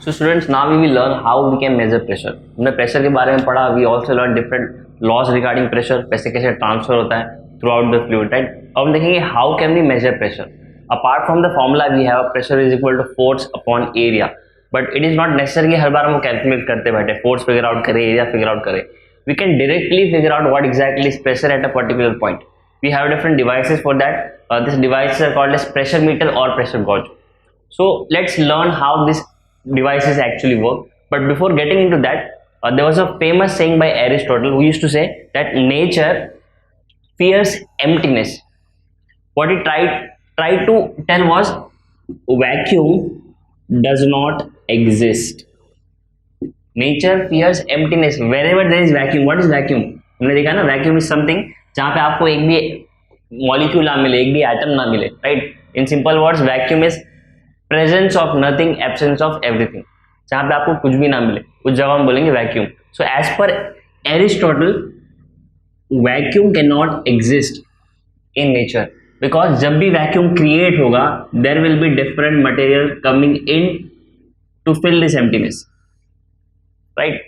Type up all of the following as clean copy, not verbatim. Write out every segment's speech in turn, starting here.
So students, now we will learn how we can measure pressure. हमने pressure के बारे में पढ़ा. We also learned different laws regarding pressure. पैसे कैसे ट्रांसफर होता है throughout the fluid, right? अब हम देखेंगे how can we measure pressure. Apart from the formula, we have pressure is equal to force upon area. But it is not necessary कि हर बार हम calculate करते बैठे, force figure out करें, area figure out करें. We can directly figure out what exactly is pressure at a particular point. We have different devices for that. These devices are called as pressure meter or pressure gauge. So let's learn how these devices actually work. But before getting into that, there was a famous saying by Aristotle who used to say that nature fears emptiness. What he tried to tell was vacuum does not exist. Nature fears emptiness. Wherever there is vacuum, what is vacuum? हमने देखा ना, vacuum is something जहाँ पे आपको एक भी molecule ना मिले, एक भी एटम ना मिले, right? In simple words, vacuum is presence of nothing, absence of everything. जहाँ पे आपको कुछ भी ना मिले, उस जगह हम बोलेंगे vacuum. So as per Aristotle, vacuum can not exist in nature, because जब भी वैक्यूम क्रिएट होगा there will be different material coming in to fill this emptiness, right?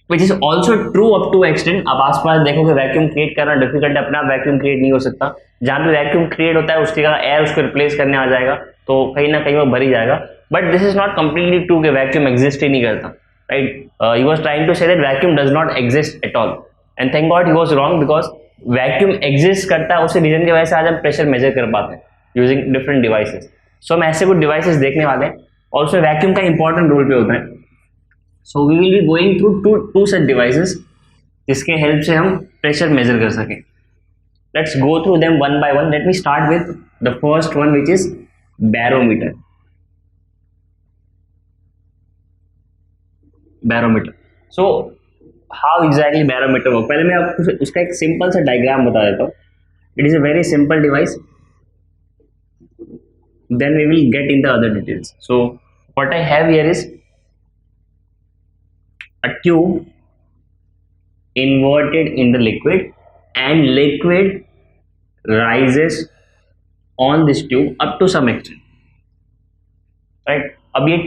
Which is also true up to extent. आप आसपास देखोगे vacuum create करना difficult है, अपने आप वैक्यूम क्रिएट नहीं हो सकता. जहाँ पे वैक्यूम क्रिएट होता है उसकी जगह एयर उसको रिप्लेस करने आ जाएगा, तो कहीं ना कहीं वो भर ही जाएगा. But this is not completely true कि वैक्यूम एग्जिस्ट ही नहीं करता, right? He was trying to say that vacuum does not exist at all, and thank God he was wrong, because vacuum exist करता है. उसी रीजन की वजह से आज हम प्रेशर मेजर कर पाते हैं यूजिंग डिफरेंट डिवाइसेस. सो हम ऐसे कुछ डिवाइसेस देखने वाले हैं और उसमें वैक्यूम का इंपॉर्टेंट रोल पे होता है. So we will be going through to such devices जिसके हेल्प से हम प्रेशर मेजर कर सकें. Let's go through them one by one. Let me start with the first one which is barometer. Barometer. So how exactly barometer work, पहले मैं आपको उसका एक सिंपल सा डायग्राम बता देता हूँ. It is a very simple device, then we will get in the other details. So what I have here is a tube inverted in the liquid, and liquid rises on this tube up to some extent, right? अब ये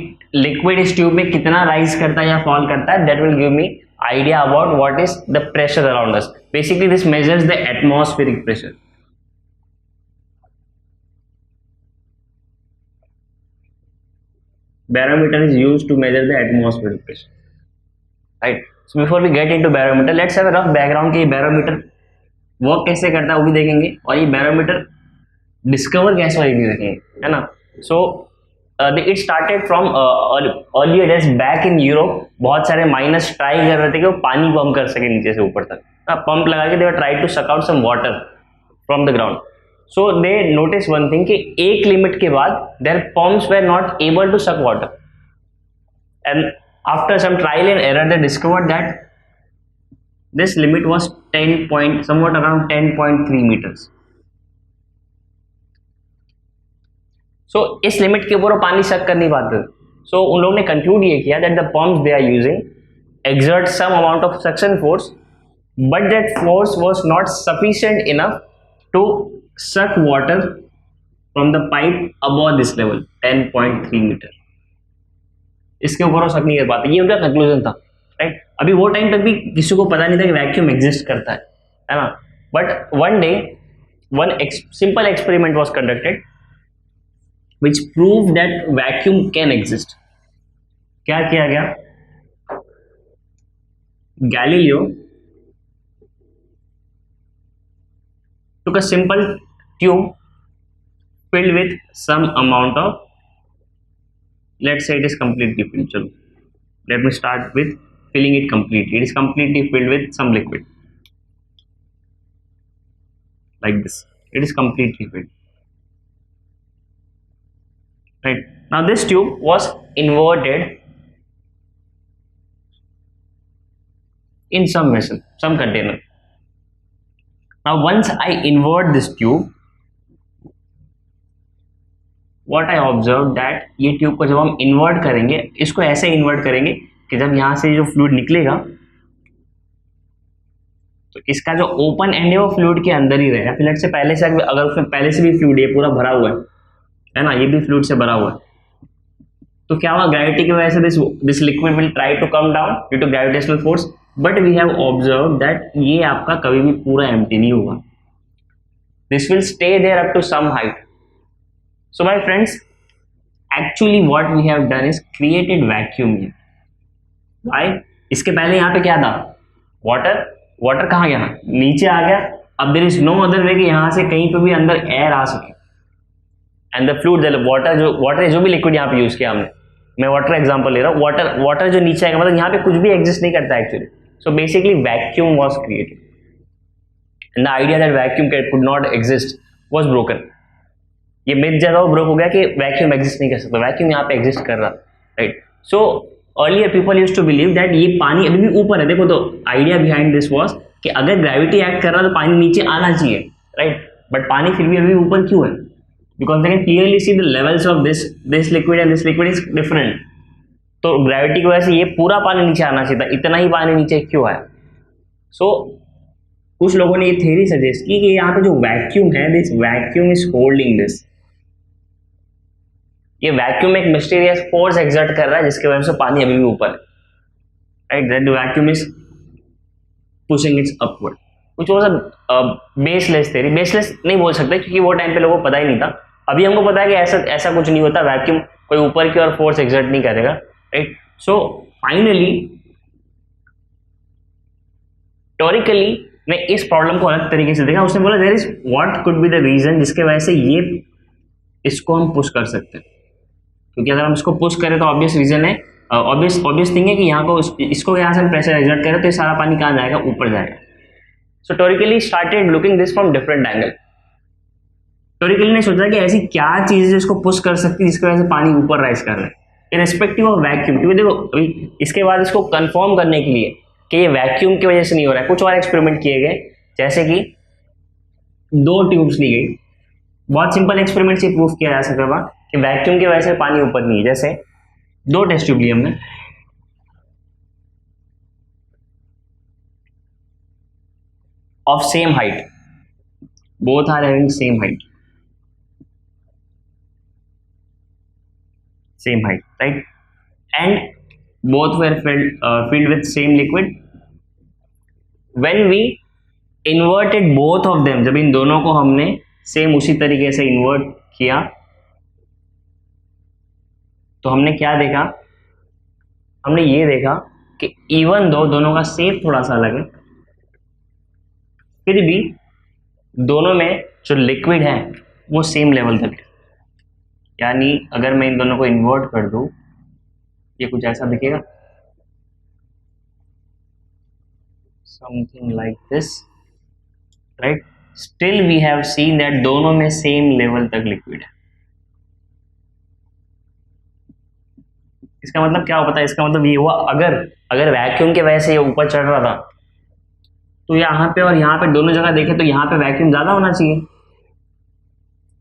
liquid इस tube में कितना rise करता है या fall करता है, that will give me idea about what is the pressure around us. Basically this measures the atmospheric pressure. Barometer is used to measure the atmospheric pressure, right? So before we get into barometer, let's have a rough background कि barometer work कैसे करता है वो भी देखेंगे, और ये barometer discover कैसे हुआ ये भी देखेंगे, है ना? So it started from earlier days back in Europe. बहुत सारे माइनर्स ट्राई कर रहे थे कि वो पानी पंप कर सके नीचे से ऊपर तक. पंप लगा के they were try to suck out some water from the ground. So they notice one thing कि एक लिमिट के बाद there pumps were not able to suck water, and after some trial and error they discovered that this limit was somewhat around 10.3 meters. so इस limit के ऊपर वो पानी सक कर नहीं पाते. so उन लोगों ने कंक्लूड ये किया that the pumps they are using exert some amount of suction force, but that force was not sufficient enough to suck water from the pipe above this level 10.3 meter. इसके ऊपर वो सक नहीं कर पाते. ये उनका कंक्लूजन था, राइट? अभी वो टाइम तक भी किसी को पता नहीं था कि वैक्यूम एग्जिस्ट करता है ना? But one day one simple experiment was conducted which prove that vacuum can exist. क्या किया गया? Galileo took a simple tube filled with some amount of, let's say it is completely filled. Chalo, let me start with filling it completely. It is completely filled with some liquid like this. It is completely filled, right? Now this tube was inverted in some vessel, some container. Now once I invert this tube, what I observed that ये tube को जब हम invert करेंगे, इसको ऐसे invert करेंगे कि जब यहाँ से जो फ्लूइड निकलेगा तो इसका जो ओपन एंड है वो फ्लूइड के अंदर ही रहेगा. फिर से पहले से अगर उसमें पहले से भी फ्लूइड ये पूरा भरा हुआ है ना, ये भी फ्लूइड से भरा हुआ है, तो तो क्या हुआ, ग्रेविटी की वजह से this liquid will try to come down due to gravitational force, but we have observe that ये आपका कभी भी पूरा एम्प्टी नहीं होगा, this will stay there up to some height. So my friends, actually what we have done is created vacuum. Why? इसके पहले यहाँ पे क्या था, वाटर कहाँ गया, नीचे आ गया. अब there is no other way कि यहाँ से कहीं पे भी अंदर एयर आ सके, एंड द फ्लूइड वाटर जो भी लिक्विड यहाँ पे यूज किया हमने, मैं वाटर एग्जांपल ले रहा हूँ, वाटर जो नीचे आएगा, मतलब यहाँ पे कुछ भी एग्जिस्ट नहीं करता actually. So basically vacuum was created and the idea that vacuum could not exist was broken. ये मिथ जगह ब्रोक हो गया कि वैक्यूम एग्जिस्ट नहीं कर सकता, वैक्यूम यहाँ पे एग्जिस्ट कर रहा, right. So earlier people used to believe that ये पानी अभी भी ऊपर है. देखो, तो आइडिया बिहाइंड दिस वाज कि अगर ग्रेविटी एक्ट कर रहा है तो पानी नीचे आना चाहिए, राइट. बट पानी फिर भी अभी ऊपर क्यों है? Because they can clearly see the levels of this liquid and this liquid is different. तो ग्रेविटी की वजह से ये पूरा पानी नीचे आना चाहिए था, इतना ही पानी नीचे क्यों आया? सो कुछ लोगों ने ये थ्योरी सजेस्ट की कि यहाँ पे जो वैक्यूम है, this vacuum is holding this. ये वैक्यूम एक मिस्टीरियस फोर्स एक्सर्ट कर रहा है जिसकी वजह से पानी अभी भी ऊपर है, right. That vacuum is pushing it's upward, which was a baseless theory. Baseless नहीं बोल सकते क्योंकि वो टाइम पे लोगों को पता ही नहीं था. अभी हमको पता है कि ऐसा कुछ नहीं होता, वैक्यूम कोई ऊपर की ओर फोर्स एक्सर्ट नहीं करेगा, राइट. सो फाइनली थ्योरिकली ने इस प्रॉब्लम को अलग तरीके से देखा. उसने बोला there is what could be the reason जिसके वजह से ये इसको हम पुश कर सकते हैं, क्योंकि अगर हम इसको पुश करें तो ऑब्वियस रीजन है, ऑब्वियस थिंग है कि यहाँ को इसको यहाँ से हम प्रेशर एक्सर्ट करें तो ये सारा पानी कहाँ जाएगा, ऊपर जाएगा. So Torricelli started looking this from different angle. Torricelli ने सोचा कि ऐसी क्या चीज है जिसको पुश कर सकती है जिसकी वजह से पानी ऊपर राइज कर रहा है इररिस्पेक्टिव ऑफ वैक्यूम. क्योंकि देखो अभी इसके बाद इसको कंफर्म करने के लिए कि ये वैक्यूम की वजह से नहीं हो रहा है, कुछ और एक्सपेरिमेंट किए गए, जैसे कि 2 ट्यूब्स ली गई. बहुत सिंपल एक्सपेरिमेंट से प्रूफ किया जा सकता था कि वैक्यूम की वजह से पानी ऊपर नहीं है. जैसे 2 टेस्ट ट्यूब ली हमने, of same height, both are having same height, right. And both were filled with same liquid. When we inverted both of them, जब इन दोनों को हमने सेम उसी तरीके से इन्वर्ट किया तो हमने क्या देखा, हमने ये देखा कि इवन दो दोनों का शेप थोड़ा सा अलग है, फिर भी दोनों में जो लिक्विड है वो सेम लेवल तक है. यानी अगर मैं इन दोनों को इन्वर्ट कर दूं, ये कुछ ऐसा दिखेगा, something like this, right. Still we have seen that दोनों में सेम लेवल तक लिक्विड है. इसका मतलब क्या हो पता है? इसका मतलब ये हुआ अगर वैक्यूम के वजह से ये ऊपर चढ़ रहा था तो यहाँ पे और यहाँ पे दोनों जगह देखे तो यहाँ पे वैक्यूम ज्यादा होना चाहिए,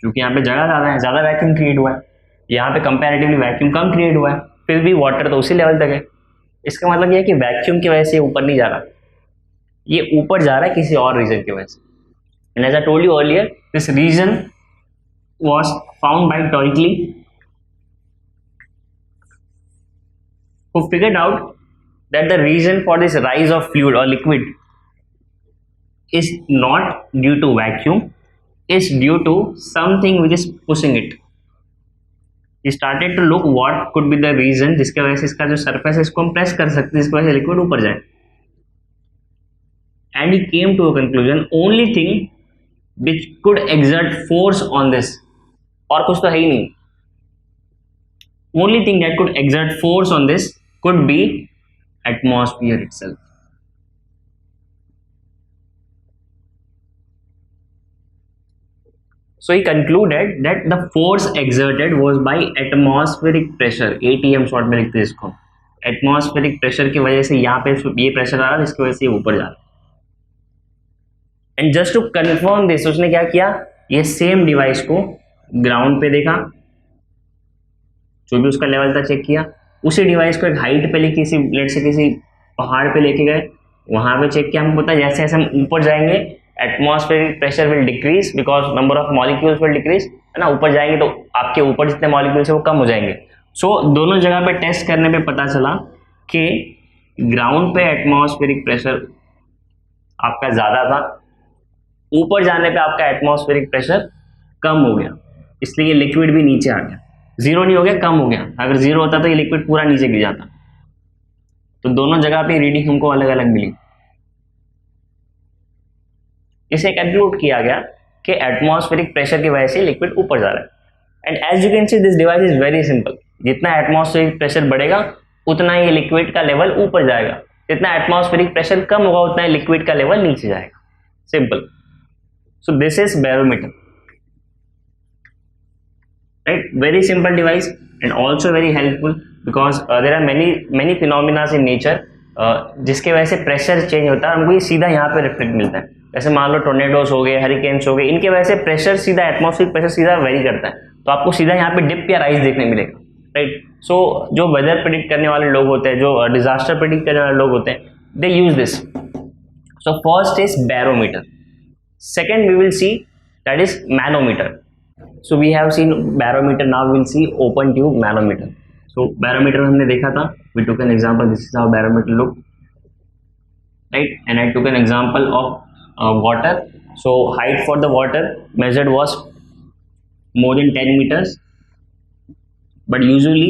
क्योंकि यहाँ पे जगह ज्यादा है, ज्यादा वैक्यूम क्रिएट हुआ है. यहाँ पे कंपैरेटिवली वैक्यूम कम क्रिएट हुआ है, फिर भी वाटर तो उसी लेवल तक है. इसका मतलब यह है कि वैक्यूम की वजह से ये ऊपर नहीं जा रहा, ये ऊपर जा रहा है किसी और रीजन की वजह से. And as I told you earlier, this reason was found by Torricelli, who figured out that the reason for this rise of fluid or liquid is not due to vacuum, is due to something which is pushing it. He started to look what could be the reason जिसके वजह से इसका जो surface है इसको हम press कर सकते हैं, जिसकी वजह से लिक्विड ऊपर जाए. And he came to a conclusion, only thing which could exert force on this, और कुछ तो है ही नहीं, only thing that could exert force on this could be atmosphere itself. So he concluded that the force exerted was by atmospheric pressure, ATM short में लिखते हैं इसको. Atmospheric pressure की वजह से यहाँ पे ये प्रेशर आ रहा है, इसकी वजह से ये ऊपर जा रहा है. And just to confirm this, उसने क्या किया, ये सेम डिवाइस को ग्राउंड पे देखा, जो भी उसका लेवल था चेक किया, उसी डिवाइस को एक हाइट पे लेके किसी पहाड़ पे लेके गए, वहां पे चेक किया. हमको पता है जैसे जैसे हम ऊपर जाएंगे atmospheric pressure will decrease because number of molecules will decrease, है ना. ऊपर जाएंगे तो आपके ऊपर जितने मॉलिक्यूल्स है वो कम हो जाएंगे, सो दोनों जगह पे टेस्ट करने पे पता चला कि ग्राउंड पे एटमॉस्फेरिक प्रेशर आपका ज़्यादा था, ऊपर जाने पे आपका एटमॉस्फेरिक प्रेशर कम हो गया, इसलिए लिक्विड भी नीचे आ गया। जीरो नहीं हो गया, कम हो गया। अगर जीरो होता तो ये लिक्विड पूरा नीचे गिर जाता। तो दोनों जगह पे रीडिंग हमको अलग अलग मिली। इसे कंक्लूड किया गया कि एटमॉस्फेरिक प्रेशर की वजह से लिक्विड ऊपर जा रहा है। And as you can see this device is very simple. जितना एटमॉस्फेरिक प्रेशर बढ़ेगा उतना ही लिक्विड का लेवल ऊपर जाएगा, जितना एटमॉस्फेरिक प्रेशर कम होगा उतना ही लिक्विड का लेवल नीचे जाएगा। Simple. So this is barometer, right? Very simple device and also very helpful because there are many phenomena in nature जिसके वजह से प्रेशर चेंज होता है, हमको ये सीधा यहाँ पे रिफ्लेक्ट मिलता है। जैसे मान लो टोर्नेडोज हो गए, हरिकेन्स हो गए, इनके वजह से प्रेशर सीधा, एटमॉस्फेरिक प्रेशर सीधा वेरी करता है, तो आपको सीधा यहाँ पे डिप या राइज देखने मिलेगा, राइट? सो जो वेदर प्रिडिक्ट करने वाले लोग होते हैं, जो डिजास्टर प्रिडिक्ट करने वाले लोग होते हैं, they use this. So first is barometer, second we will see that is manometer. So we have seen barometer, now we will see open tube manometer. So barometer हमने देखा था, we took an example, this is how barometer look, right? And I took an example of water. So height for the water measured was more than 10 meters, but usually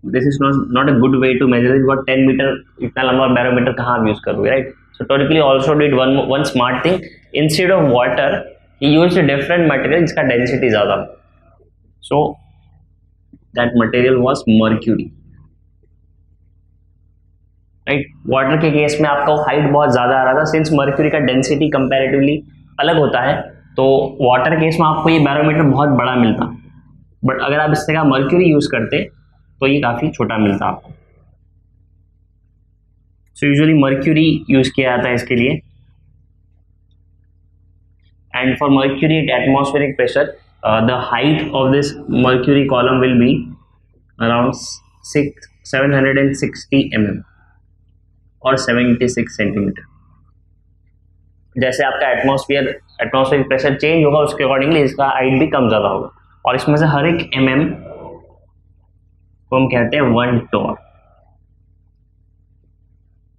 this is not a good way to measure it, because 10 meter इतना लंबा barometer कहाँ आप use करोगे, right? So Torricelli also did one smart thing. Instead of water he used a different material जिसका density ज़्यादा, so that material was mercury, right? Water के case में आपका हाइट बहुत ज़्यादा आ रहा था, सिंस मर्क्यूरी का डेंसिटी कंपैरेटिवली अलग होता है, तो वाटर केस में आपको ये बैरोमीटर बहुत बड़ा मिलता, बट अगर आप इस जगह मर्क्यूरी यूज़ करते तो ये काफ़ी छोटा मिलता आपको। सो यूजुअली मर्क्यूरी यूज़ किया जाता है इसके लिए। And for mercury at atmospheric pressure, the height of this mercury column will be around 760 mm और 76 सेंटीमीटर। जैसे आपका एटमॉस्फेरिक प्रेशर चेंज होगा उसके अकॉर्डिंगली इसका हाइट भी कम ज़्यादा होगा, और इसमें से हर एक mm को हम कहते हैं 1 टॉर,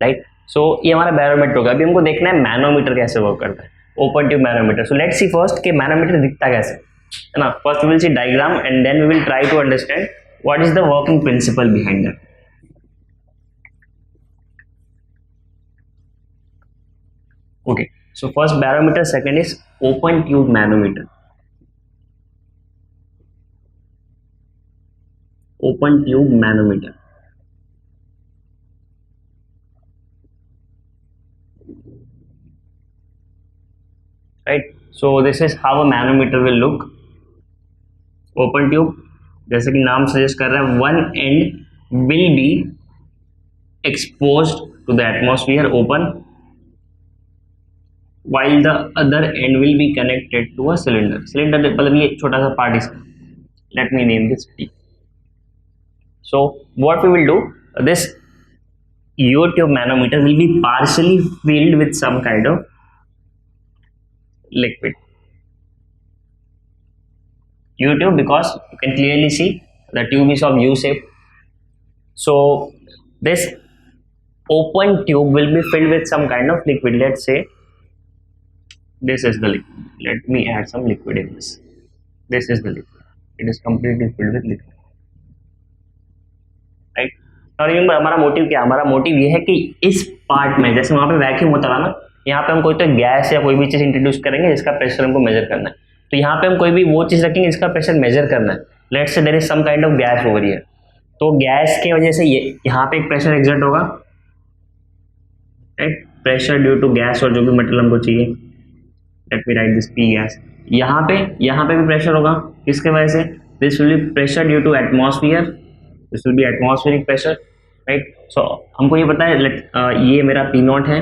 राइट? सो ये हमारा बैरोमीटर होगा। अभी हमको देखना है मैनोमीटर कैसे वर्क करता है, open tube manometer. So let's see first कि मैनोमीटर दिखता कैसे है ना। First we will see diagram and then we will try to understand what is the working principle behind that. Okay, so first barometer, second is open tube manometer. Open tube manometer, right? So this is how a manometer will look. Open tube, जैसे कि नाम suggest कर रहा है, one end will be exposed to the atmosphere open, while the other end will be connected to a cylinder. Cylinder मतलब ये छोटा सा पार्ट इसका, let me name this T. So what we will do, this U-tube manometer will be partially filled with some kind of liquid. U-tube, because you can clearly see the tube is of U shape. So this open tube will be filled with some kind of liquid. Let's say this is the liquid. Let me add some liquid in this. This is the liquid. It is completely filled with liquid, right? और ये हमारा motive क्या है? हमारा motive ये है कि इस पार्ट में, जैसे वहाँ पे वैक्यूम होता है ना, यहाँ पे हम कोई तो गैस या कोई भी चीज़ इंट्रोड्यूस करेंगे जिसका प्रेशर हमको मेजर करना है, तो यहाँ पे हम कोई भी वो चीज़ रखेंगे जिसका प्रेशर मेजर करना है। Let's say there is some kind of gas over here, तो गैस की वजह से ये यहाँ पे एक प्रेशर एग्जर्ट होगा, right? Pressure due to gas और जो भी मटेरियल हमको चाहिए, let me write this P gas. यहाँ पे भी प्रेशर होगा, किसके वजह से? This will be pressure due to atmosphere, this will be atmospheric pressure, right? So हमको ये पता है, ये मेरा पी नॉट है,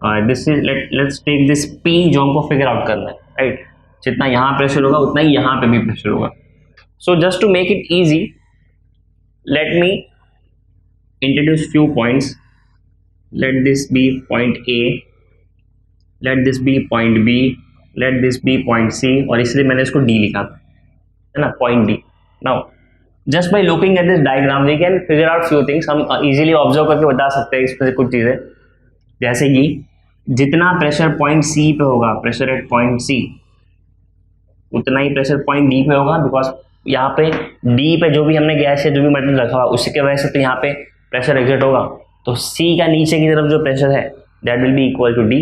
this is let's take this P जो हमको फिगर आउट करना है, राइट? जितना यहाँ प्रेशर होगा उतना ही यहाँ पे भी प्रेशर होगा। So just to make it easy, let me introduce few points. Let this be point A, let this be point B, let this be point C, और इसलिए मैंने इसको डी लिखा था, है ना, point D. Now just by looking at this diagram we can figure out few things. हम easily observe करके बता सकते हैं इसमें से कुछ चीजें, जैसे कि जितना प्रेशर पॉइंट सी पे होगा, प्रेशर एट पॉइंट सी, उतना ही प्रेशर पॉइंट डी पे होगा, बिकॉज यहाँ पे डी पे जो भी हमने गैस या जो भी मटेरियल रखा हुआ उसी की वजह से तो यहाँ पे प्रेशर एग्जिट होगा. तो सी का नीचे की तरफ जो प्रेशर है that will be equal to D,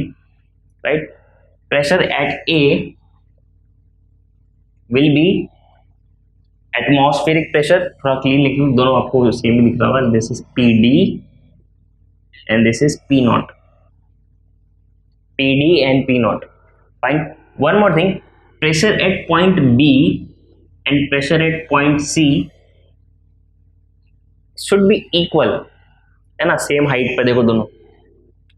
right. Pressure at A will be atmospheric pressure, थोड़ा क्लीन लिख, दोनों आपको सेम दिख रहा होगा. This is P D and this is P naught, P D and P naught. Fine. One more thing, pressure at point B and pressure at point C should be equal, है ना, same height पे. देखो दोनों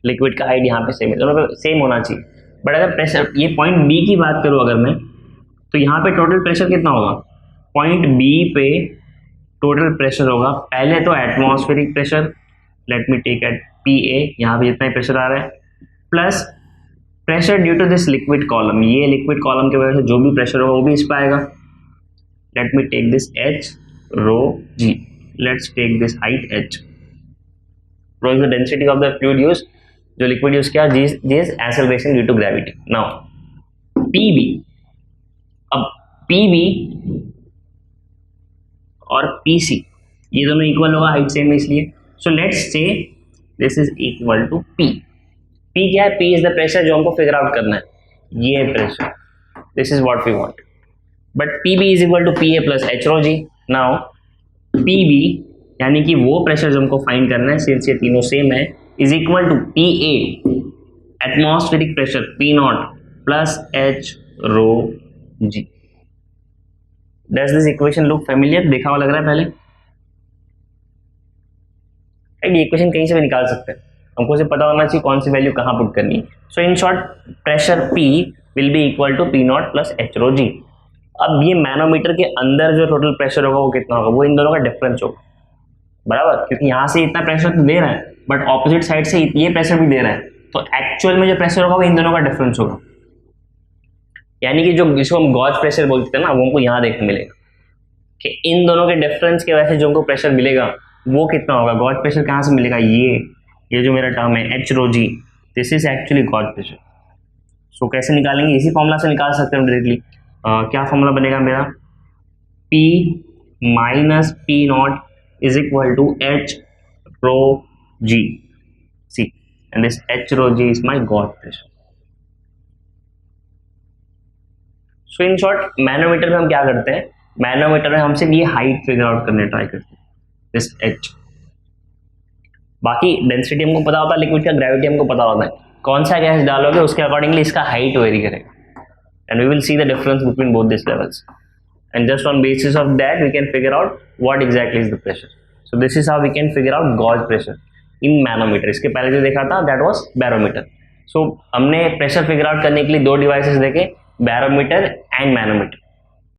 liquid का height यहाँ पे same है, दोनों पे सेम होना चाहिए. बट अगर प्रेशर ये पॉइंट बी की बात करूँ अगर मैं, तो यहाँ पे टोटल प्रेशर कितना होगा, पॉइंट बी पे टोटल प्रेशर होगा पहले तो atmospheric pressure, let me take at P A, यहाँ पे जितना ही प्रेशर आ रहा है, plus pressure due to this liquid column, ये लिक्विड कॉलम की वजह से जो भी प्रेशर होगा वो भी इस पर आएगा. Let me take this H rho g, let's take this height H. Rho is the density of the fluid use, जो लिक्विड यूज किया, g is acceleration due to gravity. Now P B, अब P B और P C ये दोनों equal होगा, height same है इसलिए. So let's say this is equal to P. P क्या है, पी इज द प्रेशर जो हमको फिगर आउट करना है, ये pressure, this is what we want. But P B is equal to P A plus H rho G. Now P B यानी कि वो प्रेशर जो हमको फाइंड करना है, सिंस ये तीनों सेम है, is equal to P A atmospheric pressure P naught plus H rho G. Does this equation look familiar? देखा हुआ लग रहा है पहले? ये इक्वेशन कहीं से भी निकाल सकते हैं, हमको सिर्फ पता होना चाहिए कौन सी वैल्यू कहाँ पुट करनी है. So in short pressure P will be equal to P naught plus H rho g. अब ये मैनोमीटर के अंदर जो टोटल प्रेशर होगा वो कितना होगा, वो इन दोनों का डिफरेंस होगा, बराबर, क्योंकि यहाँ से इतना प्रेशर तो दे रहा है बट ऑपोजिट साइड से ये प्रेशर भी दे रहा है, तो एक्चुअल में जो प्रेशर होगा वो इन दोनों का डिफरेंस होगा. यानी कि जो जिसको हम गॉज प्रेशर बोलते हैं ना, वो हमको यहाँ देखने मिलेगा कि इन दोनों के डिफरेंस की वजह से जो हमको प्रेशर मिलेगा वो कितना होगा. गॉज प्रेशर कहाँ से मिलेगा, ये जो मेरा टर्म है H rho g, this is actually gauge pressure. So कैसे निकालेंगे, इसी फॉर्मूला से निकाल सकते हैं डायरेक्टली. क्या फॉर्मूला बनेगा मेरा, P minus P naught is equal to H rho G C, and this H rho G is my gauge pressure. So in short manometer में हम क्या करते हैं, मैनोमीटर में हम सिर्फ ये हाइट फिगर आउट करने ट्राई करते हैं, दिस एच. बाकी डेंसिटी हमको पता होता है लिक्विड का, ग्रेविटी हमको पता होता है, कौन सा गैस डालोगे उसके अकॉर्डिंगली इसका हाइट वेरी करेगा, and we will see the difference between both this levels, and just on basis of that we can figure out what exactly is the pressure. So this is how we can figure out gauge pressure in manometer. इसके पहले जो देखा था that was barometer. सो हमने pressure figure out करने के लिए दो डिवाइसेस देखे, बैरोमीटर एंड मैनोमीटर.